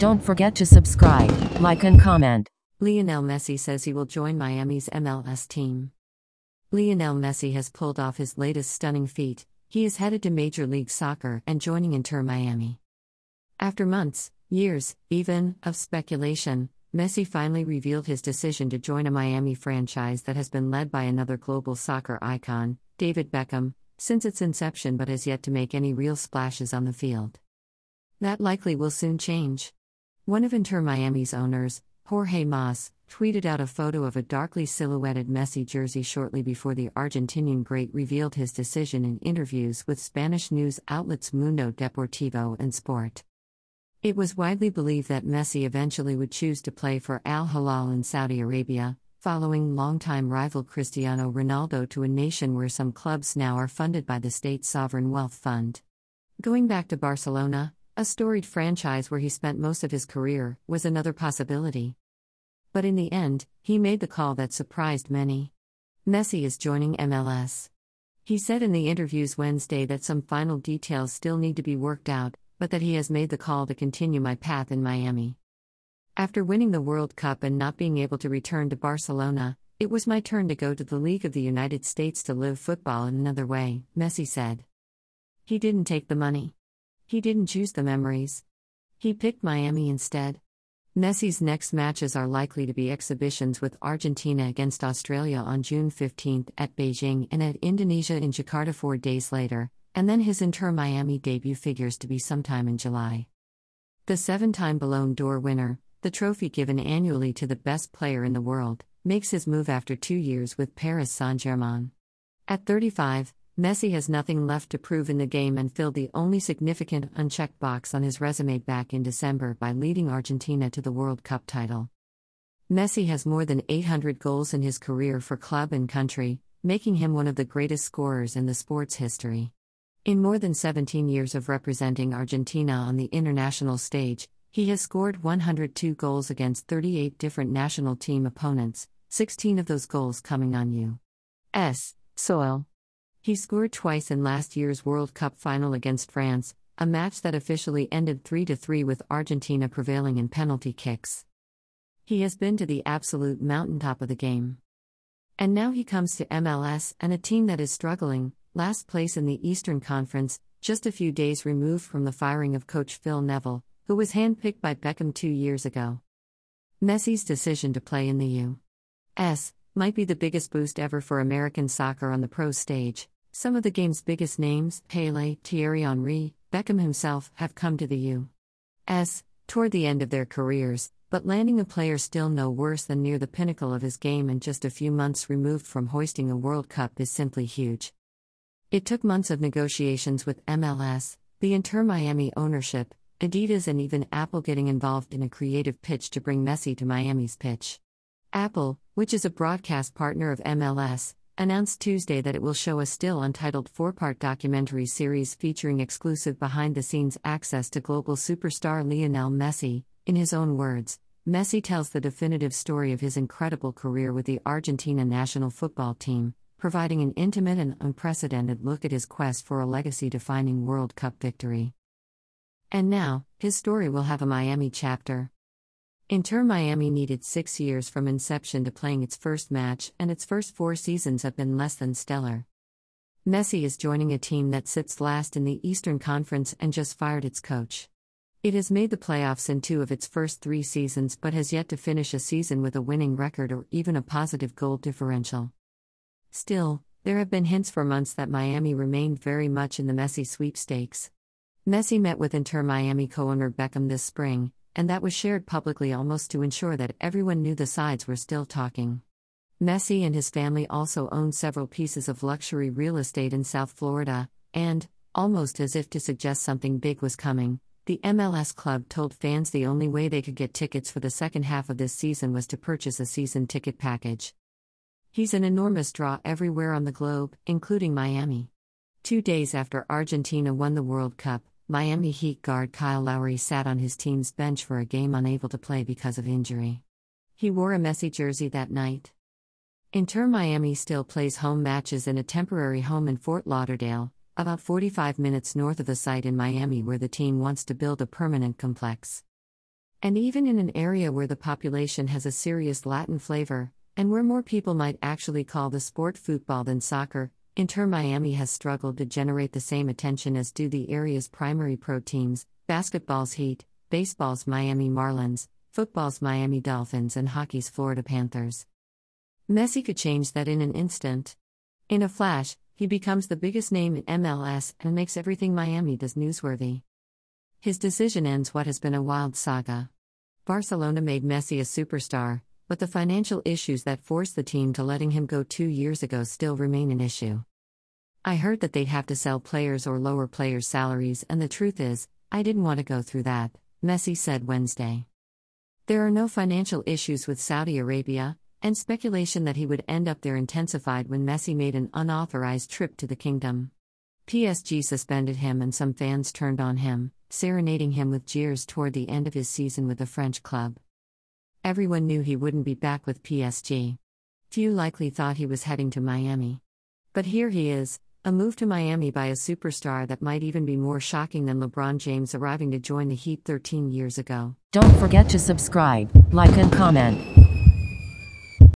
Don't forget to subscribe, like and comment. Lionel Messi says he will join Miami's MLS team. Lionel Messi has pulled off his latest stunning feat. He is headed to Major League Soccer and joining Inter Miami. After months, years, even, of speculation, Messi finally revealed his decision to join a Miami franchise that has been led by another global soccer icon, David Beckham, since its inception but has yet to make any real splashes on the field. That likely will soon change. One of Inter Miami's owners, Jorge Mas, tweeted out a photo of a darkly silhouetted Messi jersey shortly before the Argentinian great revealed his decision in interviews with Spanish news outlets Mundo Deportivo and Sport. It was widely believed that Messi eventually would choose to play for Al Hilal in Saudi Arabia, following longtime rival Cristiano Ronaldo to a nation where some clubs now are funded by the state's sovereign wealth fund. Going back to Barcelona, a storied franchise where he spent most of his career, was another possibility. But in the end, he made the call that surprised many. Messi is joining MLS. He said in the interviews Wednesday that some final details still need to be worked out, but that he has made the call to continue my path in Miami. After winning the World Cup and not being able to return to Barcelona, it was my turn to go to the League of the United States to live football in another way, Messi said. He didn't take the money. He didn't choose the memories. He picked Miami instead. Messi's next matches are likely to be exhibitions with Argentina against Australia on June 15 at Beijing and at Indonesia in Jakarta 4 days later, and then his Inter Miami debut figures to be sometime in July. The 7-time Ballon d'Or winner, the trophy given annually to the best player in the world, makes his move after 2 years with Paris Saint-Germain. At 35, Messi has nothing left to prove in the game and filled the only significant unchecked box on his resume back in December by leading Argentina to the World Cup title. Messi has more than 800 goals in his career for club and country, making him one of the greatest scorers in the sport's history. In more than 17 years of representing Argentina on the international stage, he has scored 102 goals against 38 different national team opponents, 16 of those goals coming on U.S. soil. He scored twice in last year's World Cup final against France, a match that officially ended 3-3 with Argentina prevailing in penalty kicks. He has been to the absolute mountaintop of the game. And now he comes to MLS and a team that is struggling, last place in the Eastern Conference, just a few days removed from the firing of coach Phil Neville, who was handpicked by Beckham 2 years ago. Messi's decision to play in the U.S. might be the biggest boost ever for American soccer on the pro stage. Some of the game's biggest names, Pelé, Thierry Henry, Beckham himself, have come to the U.S. toward the end of their careers, but landing a player still no worse than near the pinnacle of his game and just a few months removed from hoisting a World Cup is simply huge. It took months of negotiations with MLS, the Inter Miami ownership, Adidas and even Apple getting involved in a creative pitch to bring Messi to Miami's pitch. Apple, which is a broadcast partner of MLS, announced Tuesday that it will show a still untitled 4-part documentary series featuring exclusive behind-the-scenes access to global superstar Lionel Messi. In his own words, Messi tells the definitive story of his incredible career with the Argentina national football team, providing an intimate and unprecedented look at his quest for a legacy-defining World Cup victory. And now, his story will have a Miami chapter. Inter Miami needed 6 years from inception to playing its first match, and its first 4 seasons have been less than stellar. Messi is joining a team that sits last in the Eastern Conference and just fired its coach. It has made the playoffs in 2 of its first 3 seasons but has yet to finish a season with a winning record or even a positive goal differential. Still, there have been hints for months that Miami remained very much in the Messi sweepstakes. Messi met with Inter Miami co-owner Beckham this spring, and that was shared publicly almost to ensure that everyone knew the sides were still talking. Messi and his family also own several pieces of luxury real estate in South Florida, and, almost as if to suggest something big was coming, the MLS club told fans the only way they could get tickets for the second half of this season was to purchase a season ticket package. He's an enormous draw everywhere on the globe, including Miami. 2 days after Argentina won the World Cup, Miami Heat guard Kyle Lowry sat on his team's bench for a game unable to play because of injury. He wore a Messi jersey that night. Inter Miami still plays home matches in a temporary home in Fort Lauderdale, about 45 minutes north of the site in Miami where the team wants to build a permanent complex. And even in an area where the population has a serious Latin flavor, and where more people might actually call the sport football than soccer, Inter Miami has struggled to generate the same attention as do the area's primary pro teams: basketball's Heat, baseball's Miami Marlins, football's Miami Dolphins, and hockey's Florida Panthers. Messi could change that in an instant. In a flash, he becomes the biggest name in MLS and makes everything Miami does newsworthy. His decision ends what has been a wild saga. Barcelona made Messi a superstar, but the financial issues that forced the team to letting him go 2 years ago still remain an issue. I heard that they'd have to sell players or lower players' salaries, and the truth is, I didn't want to go through that, Messi said Wednesday. There are no financial issues with Saudi Arabia, and speculation that he would end up there intensified when Messi made an unauthorized trip to the kingdom. PSG suspended him and some fans turned on him, serenading him with jeers toward the end of his season with the French club. Everyone knew he wouldn't be back with PSG. Few likely thought he was heading to Miami. But here he is, a move to Miami by a superstar that might even be more shocking than LeBron James arriving to join the Heat 13 years ago. Don't forget to subscribe, like and comment.